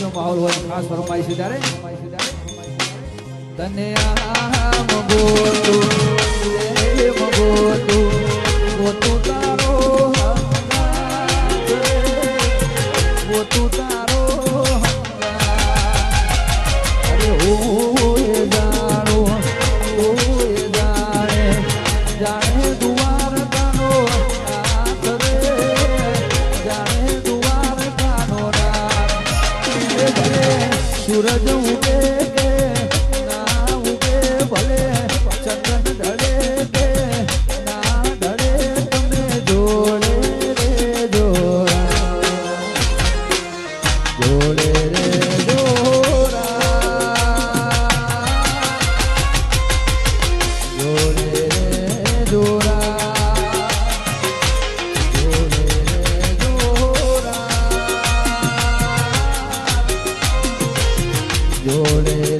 નો માહોલ હોય ખાસ ફરમાઈ છે ત્યારે તને આમ ગોતું ગોતું તારો ગોતું તારો અરે ઓય જાણો ઓય જાણે દુવાર કાનો રાત રે જાણે દુવાર કાનો રાત સૂરજ ઉગે કે ના ઉગે ભલે ચંદન ઢળે કે ના ઢળે તમે જોડે રે જોરા જોડે રે જોડે